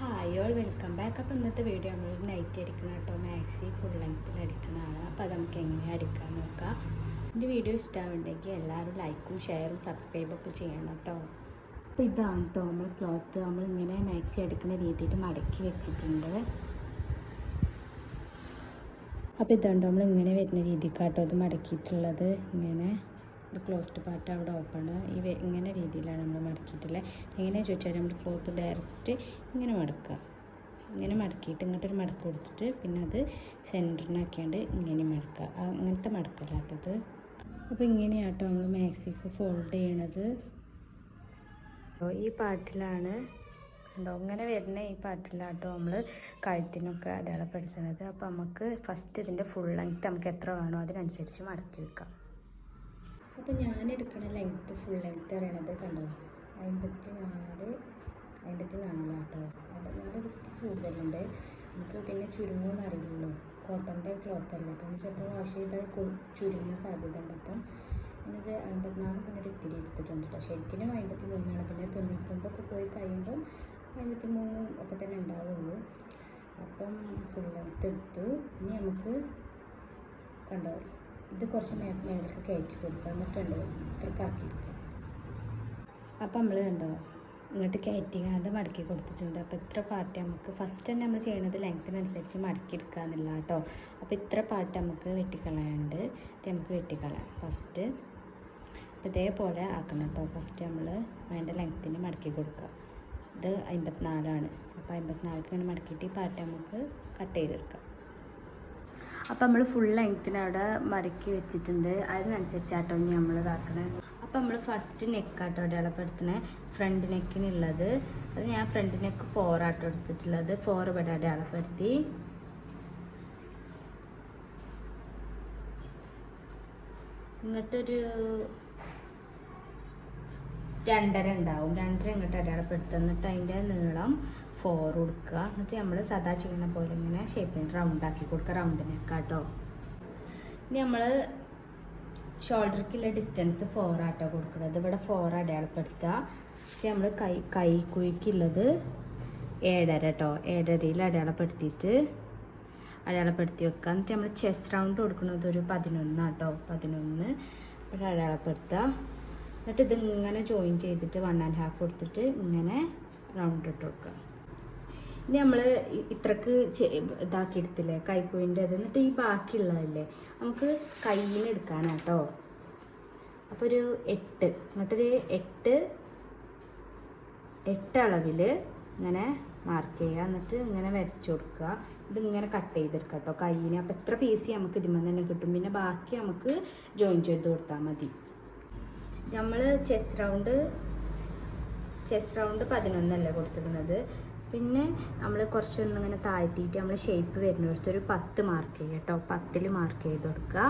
Hi all welcome back. അപ്പോൾ ഇന്നത്തെ video നമ്മൾ നൈറ്റ് അടിക്കണം കേട്ടോ. മാക്സി ഫുൾ ലെങ്ത്തിൽ അടിക്കുന്നതാണ്. അപ്പോൾ അത് നമുക്ക് എങ്ങനെ അടിക്കാൻ നോക്കാം. എൻ്റെ വീഡിയോ ഇഷ്ടമാവുണ്ടെങ്കിൽ എല്ലാവരും ലൈക്കും ഷെയറും സബ്സ്ക്രൈബും ഒക്കെ ചെയ്യണം കേട്ടോ. അപ്പോൾ ഇതാണ് കേട്ടോ നമ്മൾ ക്ലോത്ത് നമ്മളിങ്ങനെ മാക്സി അടിക്കുന്ന രീതിയിൽ മടക്കി വെച്ചിട്ടുണ്ട്. അപ്പോൾ ഇതാണ് നമ്മളിങ്ങനെ വരുന്ന രീതിക്കാട്ടോ അത് മടക്കിയിട്ടുള്ളത്. ഇങ്ങനെ ഇത് ക്ലോസ്ഡ് പാർട്ട് അവിടെ ഓപ്പണ് ഇങ്ങനെ രീതിയിലാണ് നമ്മൾ മടക്കിയിട്ടുള്ളത്. എങ്ങനെ ചോദിച്ചാൽ നമ്മൾ ക്ലോത്ത് ഡയറക്റ്റ് ഇങ്ങനെ മടക്കുക. ഇങ്ങനെ മടക്കിയിട്ട് ഇങ്ങോട്ടൊരു മടക്ക് കൊടുത്തിട്ട് പിന്നെ അത് സെൻറ്ററിനാക്കിയാണ്ട് ഇങ്ങനെ മടക്കുക. അങ്ങനത്തെ മടക്കല്ലാട്ടത്. അപ്പോൾ ഇങ്ങനെയാട്ടോ നമ്മൾ മാക്സിക്ക് ഫോൾഡ് ചെയ്യണത്. ഈ പാർട്ടിലാണ് കണ്ടോ ഇങ്ങനെ വരുന്ന ഈ പാർട്ടിലാട്ടോ നമ്മൾ കഴുത്തിനൊക്കെ അടയാളപ്പെടുത്തുന്നത്. അപ്പോൾ നമുക്ക് ഫസ്റ്റ് ഇതിൻ്റെ ഫുൾ ലെങ്ത്ത് നമുക്ക് എത്ര വേണോ അതിനനുസരിച്ച് മടക്കി വെക്കാം. അപ്പോൾ ഞാൻ എടുക്കുന്ന ലെങ്ത്ത് ഫുൾ ലെങ്ത്ത് അറിയണത് കണ്ടോ 54 കേട്ടോ. 54 വൃത്തി കൂടുതലുണ്ട്. നമുക്ക് പിന്നെ ചുരുങ്ങുമെന്ന് അറിയില്ലല്ലോ, കോട്ടൻ്റെ ക്ലോത്ത് അല്ലേ. അപ്പം ചിലപ്പോൾ വാഷ് ചെയ്താൽ ചുരുങ്ങാൻ സാധ്യത ഉണ്ട്. അപ്പം ഞാനൊരു 54 പിന്നെ ഇത്തിരി എടുത്തിട്ടുണ്ട് കേട്ടോ. ശരിക്കും 53 പിന്നെ 99 പോയി കഴിയുമ്പോൾ 53 ഒക്കെ തന്നെ ഉണ്ടാവുള്ളൂ. അപ്പം ഫുൾ ലെങ്ത്ത് എടുത്തു. ഇനി നമുക്ക് കണ്ടോ ഇത് കുറച്ച് മേലേക്ക് കയറ്റി കൊടുക്കുക. എന്നിട്ടുണ്ടോ ഇത്രക്ക് ആക്കിയെടുക്കുക. അപ്പം നമ്മൾ കണ്ടോ ഇങ്ങോട്ട് കയറ്റിക്കാണ്ട് മടക്കി കൊടുത്തിട്ടുണ്ട്. അപ്പോൾ ഇത്ര പാർട്ട് നമുക്ക് ഫസ്റ്റ് തന്നെ നമ്മൾ ചെയ്യണത് ലെങ്ത്തിനനുസരിച്ച് മടക്കിയെടുക്കുക എന്നില്ല കേട്ടോ. അപ്പോൾ ഇത്ര പാർട്ട് നമുക്ക് വെട്ടിക്കളയാണ്ട് ഇത് നമുക്ക് വെട്ടിക്കളയാം ഫസ്റ്റ്. അപ്പോൾ ഇതേപോലെ ആക്കണം കേട്ടോ. ഫസ്റ്റ് നമ്മൾ വേണ്ട ലെങ്ത്തിന് മടക്കി കൊടുക്കുക. ഇത് 54. അപ്പോൾ 54 ഇങ്ങനെ മടക്കിയിട്ട് ഈ പാർട്ട് നമുക്ക് കട്ട് ചെയ്തെടുക്കാം. അപ്പോൾ നമ്മൾ ഫുൾ ലെങ്ത്തിന് അവിടെ മടക്കി വെച്ചിട്ടുണ്ട്. അതിനനുസരിച്ചാട്ടോ ഇനി നമ്മൾ ഇതാക്കണേ. അപ്പോൾ നമ്മൾ ഫസ്റ്റ് നെക്കാട്ടോ അടയാളപ്പെടുത്തണേ. ഫ്രണ്ട് നെക്കിനുള്ളത് അത് ഞാൻ ഫ്രണ്ട് നെക്ക് 4 ആട്ടോ എടുത്തിട്ടുള്ളത്. 4 ഇവിടെ അടയാളപ്പെടുത്തി. ഇങ്ങോട്ടൊരു 2.5 ഉണ്ടാവും. 2.5 ഇങ്ങോട്ട് അടയാളപ്പെടുത്തുക. എന്നിട്ട് അതിൻ്റെ നീളം 4 കൊടുക്കുക. എന്നിട്ട് നമ്മൾ സദാ ചെയ്യുന്ന പോലെ ഇങ്ങനെ ഷേപ്പിന് റൗണ്ടാക്കി കൊടുക്കുക. റൗണ്ട് നെക്കാട്ടോ. ഇനി നമ്മൾ ഷോൾഡർക്കുള്ള ഡിസ്റ്റൻസ് 4 ആട്ടോ കൊടുക്കുന്നത്. ഇവിടെ 4 അടയാളപ്പെടുത്തുക. പക്ഷെ നമ്മൾ കൈക്കുഴിക്കുള്ളത് 7.5 കേട്ടോ. 7.5 അടയാളപ്പെടുത്തി വെക്കുക. എന്നിട്ട് നമ്മൾ ചെസ്റ്റ് റൗണ്ട് കൊടുക്കുന്നത് ഒരു 11 ആട്ടോ. 11 ഇവിടെ അടയാളപ്പെടുത്തുക. എന്നിട്ട് ഇതിങ്ങനെ ജോയിൻ ചെയ്തിട്ട് 1.5 കൊടുത്തിട്ട് ഇങ്ങനെ റൗണ്ട് ഇട്ട് കൊടുക്കുക. ഇനി നമ്മൾ ഇത്രക്ക് ഇതാക്കിയെടുത്തില്ലേ കൈക്കുഴിൻ്റെ അത്. എന്നിട്ട് ഈ ബാക്കിയുള്ളതല്ലേ നമുക്ക് കയ്യിൽ എടുക്കാനാട്ടോ. അപ്പോൾ ഒരു 8 എന്നിട്ടൊരു 8 അളവിൽ ഇങ്ങനെ മാർക്ക് ചെയ്യുക. എന്നിട്ട് ഇങ്ങനെ വരച്ച് കൊടുക്കുക. ഇതിങ്ങനെ കട്ട് ചെയ്തെടുക്കുക കേട്ടോ കയ്യിന്. അപ്പോൾ എത്ര പീസ് നമുക്ക് ഇതിന്മേൽ തന്നെ കിട്ടും. പിന്നെ ബാക്കി നമുക്ക് ജോയിൻ ചെയ്ത് കൊടുത്താൽ മതി. നമ്മൾ ചെസ്റ്റ് റൗണ്ട് 11 അല്ലേ കൊടുത്തിരുന്നത്. പിന്നെ നമ്മൾ കുറച്ചൊന്നിങ്ങനെ താഴ്ത്തിയിട്ട് നമ്മൾ ഷേപ്പ് വരുന്നിടത്ത് ഒരു 10 മാർക്ക് ചെയ്യുക കേട്ടോ. 10ൽ മാർക്ക് ചെയ്ത് കൊടുക്കുക.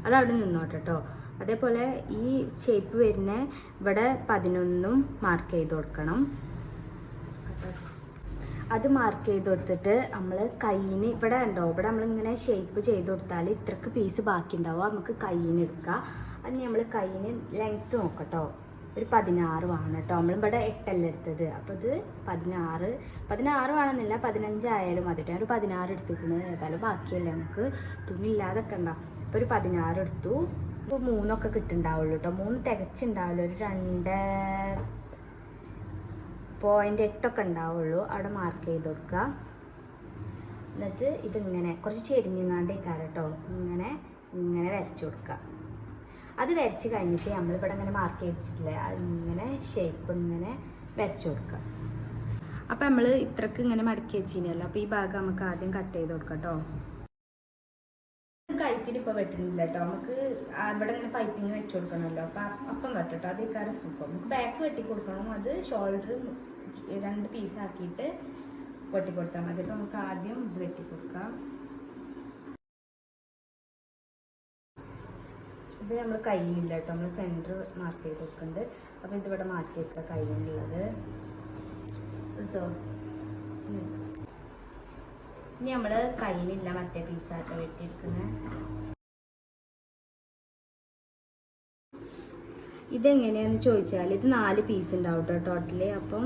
അതവിടെ നിന്നോട്ടെ കേട്ടോ. അതേപോലെ ഈ ഷേപ്പ് വരുന്ന ഇവിടെ 11 മാർക്ക് ചെയ്ത് കൊടുക്കണം. അത് മാർക്ക് ചെയ്ത് കൊടുത്തിട്ട് നമ്മൾ കയ്യിന് ഇവിടെ ഉണ്ടോ ഇവിടെ നമ്മളിങ്ങനെ ഷേപ്പ് ചെയ്ത് കൊടുത്താൽ ഇത്രക്ക് പീസ് ബാക്കി ഉണ്ടാവുക. നമുക്ക് കയ്യിന് എടുക്കുക. അത് നമ്മൾ കയ്യിന് ലെങ്ത്ത് നോക്കട്ടോ. ഒരു 16 വേണം കേട്ടോ. നമ്മളിവിടെ 8 എടുത്തത്. അപ്പോൾ ഇത് 16 വേണമെന്നില്ല, 15 ആയാലും മതി കേട്ടോ. ഒരു 16 എടുത്തിരിക്കുന്നത്. ഏതായാലും ബാക്കിയല്ലേ നമുക്ക് തുണി ഇല്ലാതൊക്കെ ഉണ്ടാവും. ഇപ്പോൾ ഒരു 16 എടുത്തു. ഇപ്പോൾ 3 കിട്ടുന്നുണ്ടാവുള്ളൂ കേട്ടോ. 3 തികച്ചുണ്ടാവുള്ളൂ. ഒരു 2.8 ഉണ്ടാവുള്ളൂ. അവിടെ മാർക്ക് ചെയ്ത് കൊടുക്കുക. എന്നിട്ട് ഇതിങ്ങനെ കുറച്ച് ചെരിഞ്ഞാണ്ട് കേട്ടോ ഇങ്ങനെ വരച്ചു കൊടുക്കുക. അത് വരച്ച് കഴിഞ്ഞിട്ട് നമ്മളിവിടെ ഇങ്ങനെ മാർക്ക് ചെയ്തിട്ടില്ലേ അതിങ്ങനെ ഷേപ്പ് ഇങ്ങനെ വരച്ചു കൊടുക്കുക. അപ്പം നമ്മൾ ഇത്രക്ക് ഇങ്ങനെ മടക്കി വെച്ചില്ലല്ലോ. അപ്പോൾ ഈ ഭാഗം നമുക്ക് ആദ്യം കട്ട് ചെയ്ത് കൊടുക്കാം കേട്ടോ. കഴുത്തിന് ഇപ്പോൾ വെട്ടുന്നില്ല കേട്ടോ. നമുക്ക് ഇവിടെ ഇങ്ങനെ പൈപ്പിങ് വെച്ച് കൊടുക്കണമല്ലോ. അപ്പം വെട്ടോ അതേക്കാരം സുഖം. നമുക്ക് ബാക്ക് വെട്ടി കൊടുക്കണം. അത് ഷോൾഡർ 2 പീസാക്കിയിട്ട് വെട്ടിക്കൊടുത്താൽ മതി. അപ്പോൾ നമുക്ക് ആദ്യം ഇത് വെട്ടിക്കൊടുക്കാം. ഇത് നമ്മൾ കയ്യിലില്ല കേട്ടോ. നമ്മൾ സെൻറ്റർ മാർക്ക് ചെയ്ത് കൊടുക്കുന്നുണ്ട്. അപ്പോൾ ഇതിവിടെ മാറ്റി വെക്കുക കയ്യിലുള്ളത്. എടുത്തോ. ഇനി നമ്മൾ കയ്യിലില്ല മറ്റേ പീസായിട്ട് വെട്ടിയിരിക്കുന്നത്. ഇതെങ്ങനെയാണെന്ന് ചോദിച്ചാൽ ഇത് 4 പീസ് ഉണ്ടാവും കേട്ടോ ടോട്ടലി. അപ്പം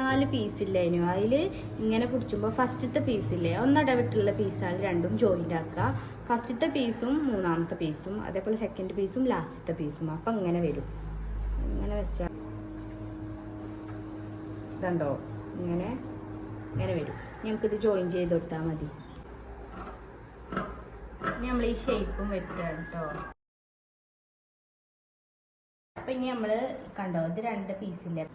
4 പീസില്ലേനു. അതിൽ ഇങ്ങനെ പിടിച്ചുമ്പോൾ ഫസ്റ്റത്തെ പീസില്ലേ ഒന്നിടവിട്ടുള്ള പീസാണ് രണ്ടും ജോയിൻ്റ് ആക്കുക. ഫസ്റ്റത്തെ പീസും 3ാമത്തെ പീസും അതേപോലെ സെക്കൻഡ് പീസും ലാസ്റ്റത്തെ പീസും. അപ്പം ഇങ്ങനെ വരും. ഇങ്ങനെ വെച്ചാൽ ഇതുണ്ടോ, ഇങ്ങനെ ഇങ്ങനെ വരും. നമുക്കിത് ജോയിൻ ചെയ്ത് കൊടുത്താൽ മതി. നമ്മൾ ഈ ഷേപ്പും വെട്ടുകയാണ് കേട്ടോ. അപ്പം ഇനി നമ്മൾ കണ്ടോ, ഇത് 2 പീസില്ലേ.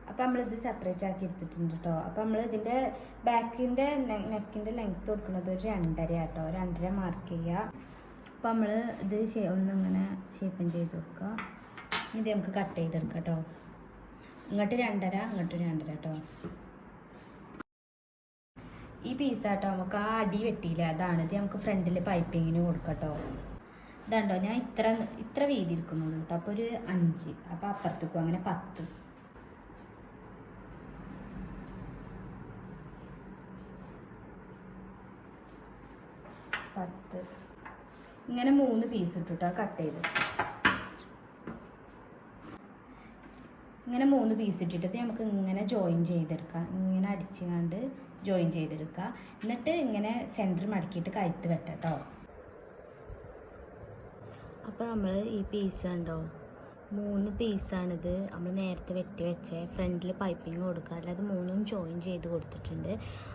അപ്പം നമ്മളിത് സെപ്പറേറ്റ് ആക്കി എടുത്തിട്ടുണ്ട് കേട്ടോ. അപ്പം നമ്മൾ ഇതിൻ്റെ ബാക്കിൻ്റെ നെക്കിൻ്റെ ലെങ്ത്ത് കൊടുക്കുന്നത് ഒരു 2.5 കേട്ടോ. 2.5 മാർക്ക് ചെയ്യുക. അപ്പം നമ്മൾ ഇത് ഒന്നിങ്ങനെ ഷേപ്പും ചെയ്ത് കൊടുക്കുക. ഇത് നമുക്ക് കട്ട് ചെയ്തെടുക്കാം കേട്ടോ. ഇങ്ങോട്ട് 2.5 ഇങ്ങോട്ട് 2.5 കേട്ടോ. ഈ പീസാട്ടോ നമുക്ക് ആ അടി വെട്ടിയില്ല, അതാണ്. ഇത് നമുക്ക് ഫ്രണ്ടിൽ പൈപ്പിങ്ങിന് കൊടുക്കാം കേട്ടോ. ഇതുണ്ടോ, ഞാൻ ഇത്ര വീതി ഇരിക്കുന്നുള്ളൂ കേട്ടോ. അപ്പോൾ ഒരു 5. അപ്പോൾ അപ്പുറത്തേക്കും അങ്ങനെ 10. ഇങ്ങനെ 3 പീസ് ഇട്ടിട്ടോ കട്ട് ചെയ്ത്. ഇങ്ങനെ 3 പീസ് ഇട്ടിട്ട് നമുക്ക് ഇങ്ങനെ ജോയിൻ ചെയ്തെടുക്കാം. ഇങ്ങനെ അടിച്ചുകൊണ്ട് ജോയിൻ ചെയ്തെടുക്കുക. എന്നിട്ട് ഇങ്ങനെ സെൻറ്റർ മടക്കിയിട്ട് കഴുത്ത് വെട്ടാം കേട്ടോ. അപ്പോൾ നമ്മൾ ഈ പീസ് കണ്ടോ, 3 പീസാണിത്. നമ്മൾ നേരത്തെ വെട്ടി വെച്ച ഫ്രണ്ടിൽ പൈപ്പിങ് കൊടുക്കുക. അല്ലാതെ 3ഉം ജോയിൻ ചെയ്ത് കൊടുത്തിട്ടുണ്ട്.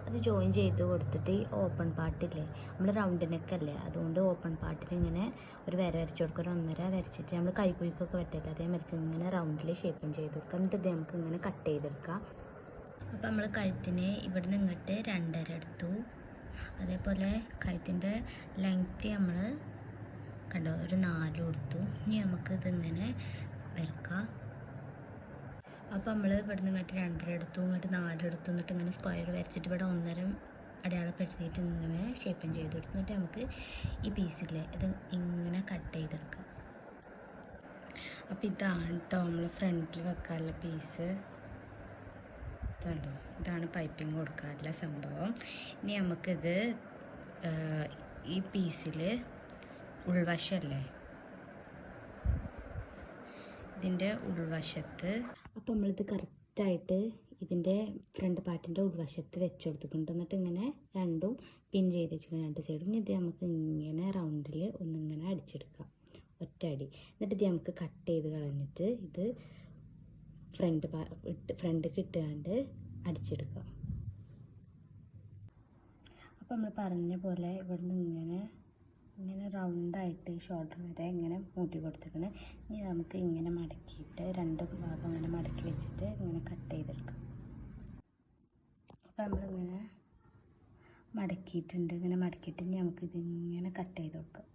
അത് ജോയിൻ ചെയ്ത് കൊടുത്തിട്ട് ഈ ഓപ്പൺ പാർട്ടില്ലേ, നമ്മൾ റൗണ്ട് നെക്കല്ലേ, അതുകൊണ്ട് ഓപ്പൺ പാർട്ടിൽ ഇങ്ങനെ ഒരു വര വരച്ച് കൊടുക്കുക. ഒരു 1.5 വരച്ചിട്ട് നമ്മൾ കൈക്കുഴിക്കൊക്കെ വെട്ടില്ല അതേമാതിരി ഇങ്ങനെ റൗണ്ടിൽ ഷേപ്പും ചെയ്ത് കൊടുക്കുക. എന്നിട്ട് ഇത് നമുക്ക് ഇങ്ങനെ കട്ട് ചെയ്തെടുക്കാം. അപ്പോൾ നമ്മൾ കഴുത്തിന് ഇവിടുന്ന് ഇങ്ങോട്ട് 2.5 എടുത്തു. അതേപോലെ കഴുത്തിൻ്റെ ലെങ്ത്ത് നമ്മൾ കണ്ടോ ഒരു 4 കൊടുത്തു. ഇനി നമുക്ക് ഇതിങ്ങനെ വരക്കാം. അപ്പോൾ നമ്മൾ ഇവിടുന്ന് ഇങ്ങോട്ട് 2.5 എടുത്തു, ഇങ്ങോട്ട് 4 എടുത്തു. എന്നിട്ട് ഇങ്ങനെ സ്ക്വയർ വരച്ചിട്ട് ഇവിടെ 1.5 അടയാളപ്പെടുത്തിയിട്ട് ഇങ്ങനെ ഷേപ്പും ചെയ്ത് കൊടുത്തു. എന്നിട്ട് നമുക്ക് ഈ പീസില്ലേ ഇത് ഇങ്ങനെ കട്ട് ചെയ്തെടുക്കാം. അപ്പോൾ ഇതാണ് കേട്ടോ നമ്മൾ ഫ്രണ്ടിൽ വെക്കാനുള്ള പീസ്. ഇതാണ് പൈപ്പിങ് കൊടുക്കാനുള്ള സംഭവം. ഇനി നമുക്കിത് ഈ പീസിൽ ഉൾവശമല്ലേ, ഇതിൻ്റെ ഉൾവശത്ത്, അപ്പോൾ നമ്മളിത് കറക്റ്റായിട്ട് ഇതിൻ്റെ ഫ്രണ്ട് പാർട്ടിൻ്റെ ഉൾവശത്ത് വെച്ച് കൊടുത്തിട്ടുണ്ട്. എന്നിട്ട് ഇങ്ങനെ രണ്ടും പിൻ ചെയ്ത് വെച്ചിട്ടുണ്ട് 2 സൈഡും. ഇത് നമുക്ക് ഇങ്ങനെ റൗണ്ടിൽ ഒന്നിങ്ങനെ അടിച്ചെടുക്കാം, ഒറ്റ അടി. എന്നിട്ട് ഇത് നമുക്ക് കട്ട് ചെയ്ത് കളഞ്ഞിട്ട് ഇത് ഫ്രണ്ടിലേക്ക് ഇട്ടുകൊണ്ട് അടിച്ചെടുക്കുക. അപ്പോൾ നമ്മൾ പറഞ്ഞ പോലെ ഇവിടുന്ന് ഇങ്ങനെ റൗണ്ടായിട്ട് ഷോൾഡർ വരെ ഇങ്ങനെ മൂട്ടി കൊടുത്തിട്ടുണ്ട്. ഇനി നമുക്ക് ഇങ്ങനെ മടക്കിയിട്ട് 2 ഭാഗം ഇങ്ങനെ മടക്കി വെച്ചിട്ട് ഇങ്ങനെ കട്ട് ചെയ്തെടുക്കാം. അപ്പോൾ നമ്മളിങ്ങനെ മടക്കിയിട്ടുണ്ട്. ഇങ്ങനെ മടക്കിയിട്ട് ഇനി നമുക്കിതിങ്ങനെ കട്ട് ചെയ്ത് കൊടുക്കാം.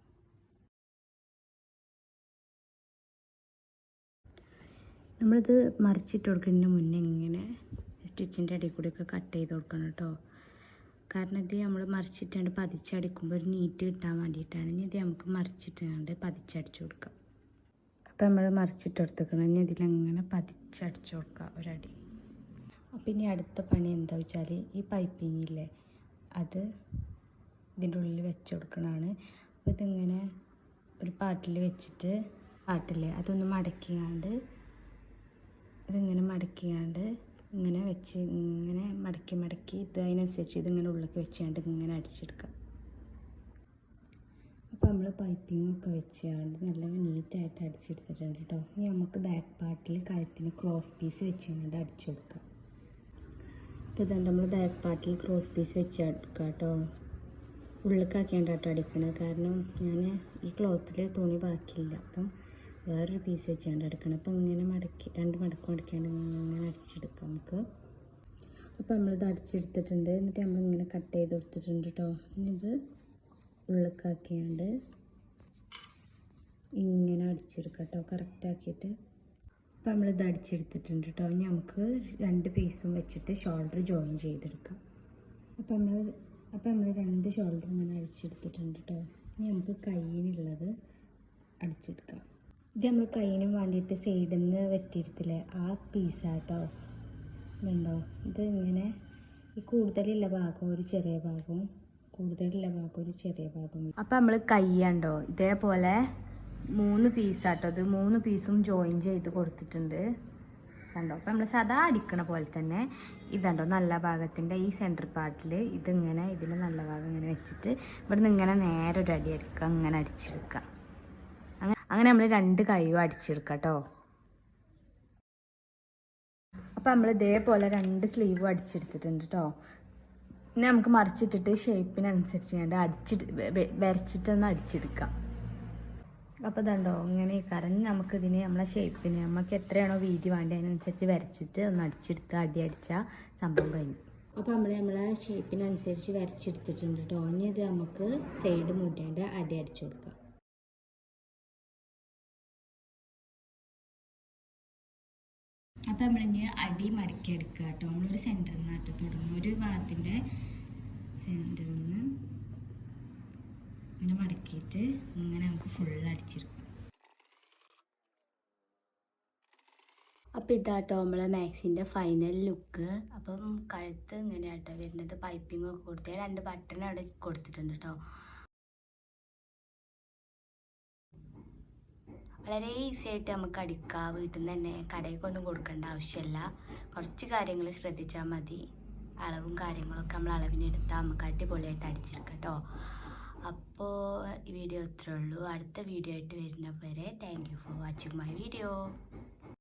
നമ്മളിത് മറിച്ചിട്ട് കൊടുക്കുന്നതിന് മുന്നേ ഇങ്ങനെ സ്റ്റിച്ചിൻ്റെ അടിയിൽ കൂടെയൊക്കെ കട്ട് ചെയ്ത് കൊടുക്കണം കേട്ടോ. കാരണം ഇത് നമ്മൾ മറിച്ചിട്ടാണ്ട് പതിച്ചടിക്കുമ്പോൾ ഒരു നീറ്റ് കിട്ടാൻ വേണ്ടിയിട്ടാണ്. ഇനി ഇത് നമുക്ക് മറിച്ചിട്ടാണ്ട് പതിച്ചടിച്ചു കൊടുക്കാം. അപ്പോൾ നമ്മൾ മറിച്ചിട്ട് കൊടുത്തേക്കണം. ഇനി ഇതിലങ്ങനെ പതിച്ചടിച്ചു കൊടുക്കുക ഒരടി. അപ്പോൾ ഇനി അടുത്ത പണി എന്താ വെച്ചാൽ ഈ പൈപ്പിങ്ങില്ലേ അത് ഇതിൻ്റെ ഉള്ളിൽ വെച്ച് കൊടുക്കണതാണ്. അപ്പോൾ ഇതിങ്ങനെ ഒരു പാട്ടിൽ വെച്ചിട്ട് പാട്ടില്ലേ അതൊന്ന് മടക്കിയാണ്ട് ഇതിങ്ങനെ മടക്കിയാണ്ട് ഇങ്ങനെ വെച്ച് ഇങ്ങനെ മടക്കി ഇത് അതിനനുസരിച്ച് ഇതിങ്ങനെ ഉള്ളിലേക്ക് വെച്ചാണ്ട് ഇങ്ങനെ അടിച്ചെടുക്കാം. അപ്പോൾ നമ്മൾ പൈപ്പിങ്ങൊക്കെ വെച്ചാണ്ട് നല്ല നീറ്റായിട്ട് അടിച്ചെടുത്തിട്ടുണ്ട് കേട്ടോ. ഇനി നമുക്ക് ബാക്ക് പാർട്ടിൽ കഴുത്തിന് ക്രോസ് പീസ് വെച്ചുകൊണ്ട് അടിച്ചു കൊടുക്കാം. അപ്പോൾ ഇതുകൊണ്ട് നമ്മൾ ബാക്ക് പാർട്ടിൽ ക്രോസ് പീസ് വെച്ച് എടുക്കാം കേട്ടോ. ഉള്ളിലേക്കാക്കിയാണ്ട് കേട്ടോ അടിക്കണത്. കാരണം ഞാൻ ഈ ക്ലോത്തിൽ തുണി ബാക്കിയില്ല, അപ്പം വേറൊരു പീസ് വെച്ചാണ്ട് എടുക്കണം. അപ്പോൾ ഇങ്ങനെ മടക്കി 2 മടക്ക് മടക്കിയാണ്ട് ഇങ്ങനെ അടിച്ചെടുക്കാം നമുക്ക്. അപ്പോൾ നമ്മളിത് അടിച്ചെടുത്തിട്ടുണ്ട്. എന്നിട്ട് നമ്മളിങ്ങനെ കട്ട് ചെയ്ത് കൊടുത്തിട്ടുണ്ട് കേട്ടോ. ഇനി ഇത് ഉള്ളിലേക്കാക്കിയാണ്ട് ഇങ്ങനെ അടിച്ചെടുക്കാം കേട്ടോ കറക്റ്റാക്കിയിട്ട്. അപ്പോൾ നമ്മളിത് അടിച്ചെടുത്തിട്ടുണ്ട് കേട്ടോ. ഇനി നമുക്ക് 2 പീസും വെച്ചിട്ട് ഷോൾഡർ ജോയിൻ ചെയ്തെടുക്കാം. അപ്പോൾ നമ്മൾ 2 ഷോൾഡർ ഇങ്ങനെ അടിച്ചെടുത്തിട്ടുണ്ട് കേട്ടോ. ഇനി നമുക്ക് കയ്യിനുള്ളത് അടിച്ചെടുക്കാം. ഇത് നമ്മൾ കയ്യിനും വേണ്ടിയിട്ട് സൈഡിൽ നിന്ന് വെട്ടിയെടുത്തില്ലേ ആ പീസാട്ടോ. ഇതുണ്ടോ, ഇത് ഇങ്ങനെ ഈ കൂടുതലുള്ള ഭാഗം ഒരു ചെറിയ ഭാഗവും കൂടുതലുള്ള ഭാഗം ഒരു ചെറിയ ഭാഗവും. അപ്പം നമ്മൾ കൈ ഉണ്ടോ ഇതേപോലെ 3 പീസാട്ടോ അത്. 3 പീസും ജോയിൻ ചെയ്ത് കൊടുത്തിട്ടുണ്ട്. കണ്ടോ? അപ്പം നമ്മൾ സദാ അടിക്കണ പോലെ തന്നെ ഇതുണ്ടോ നല്ല ഭാഗത്തിൻ്റെ ഈ സെൻറ്റർ പാർട്ടിൽ ഇതിങ്ങനെ ഇതിൽ നല്ല ഭാഗം ഇങ്ങനെ വെച്ചിട്ട് ഇവിടുന്ന് ഇങ്ങനെ നേരെ ഒരു അടി അടിക്കുക, അങ്ങനെ അടിച്ചെടുക്കുക. അങ്ങനെ നമ്മൾ 2 കൈയും അടിച്ചെടുക്കുക കേട്ടോ. അപ്പോൾ നമ്മൾ ഇതേപോലെ 2 സ്ലീവും അടിച്ചെടുത്തിട്ടുണ്ട് കേട്ടോ. ഇനി നമുക്ക് മറിച്ചിട്ടിട്ട് ഷേപ്പിനനുസരിച്ച് ഞാൻ വരച്ചിട്ടൊന്ന് അടിച്ചെടുക്കാം. അപ്പോൾ ഇതുണ്ടോ ഇങ്ങനെ കറഞ്ഞ് നമുക്കിതിന് നമ്മളെ ഷേപ്പിന് നമുക്ക് എത്രയാണോ വീതി വേണ്ടത് അതിനനുസരിച്ച് വരച്ചിട്ട് ഒന്ന് അടിച്ചെടുത്ത് അടി അടിച്ചാൽ സംഭവം കഴിഞ്ഞു. അപ്പോൾ നമ്മളെ ഷേപ്പിനനുസരിച്ച് വരച്ചെടുത്തിട്ടുണ്ട് കേട്ടോ. ഇനി ഇത് നമുക്ക് സൈഡ് മുട്ടേണ്ട അടി അടിച്ചു കൊടുക്കാം. അപ്പോൾ നമ്മളിനി അടി മടക്കി എടുക്കുക കേട്ടോ. നമ്മളൊരു സെൻറ്ററിൽ നിന്ന് കേട്ടോ തുടങ്ങും. ഒരു ഭാഗത്തിൻ്റെ സെൻറ്ററിൽ നിന്ന് ഇങ്ങനെ മടക്കിയിട്ട് ഇങ്ങനെ നമുക്ക് ഫുൾ അടിച്ചെടുക്കാം. അപ്പോൾ ഇതാട്ടോ നമ്മളെ മാക്സിൻ്റെ ഫൈനൽ ലുക്ക്. അപ്പം കഴുത്ത് ഇങ്ങനെയാട്ടോ വരുന്നത്. പൈപ്പിംഗ് ഒക്കെ കൊടുത്ത് 2 ബട്ടൺ അവിടെ കൊടുത്തിട്ടുണ്ട് കേട്ടോ. വളരെ ഈസി ആയിട്ട് നമുക്ക് അടിക്കാം. വീട്ടിൽ നിന്ന് തന്നെ കടയിലേക്കൊന്നും കൊടുക്കേണ്ട ആവശ്യമില്ല. കുറച്ച് കാര്യങ്ങൾ ശ്രദ്ധിച്ചാൽ മതി. അളവും കാര്യങ്ങളൊക്കെ നമ്മൾ അളവിനെടുത്താൽ നമുക്ക് അടിപൊളിയായിട്ട് അടിച്ചെടുക്കാം കേട്ടോ. അപ്പോൾ ഈ വീഡിയോ ഇത്രേ ഉള്ളൂ. അടുത്ത വീഡിയോ ആയിട്ട് വരുന്നവരെ thank you for watching my video.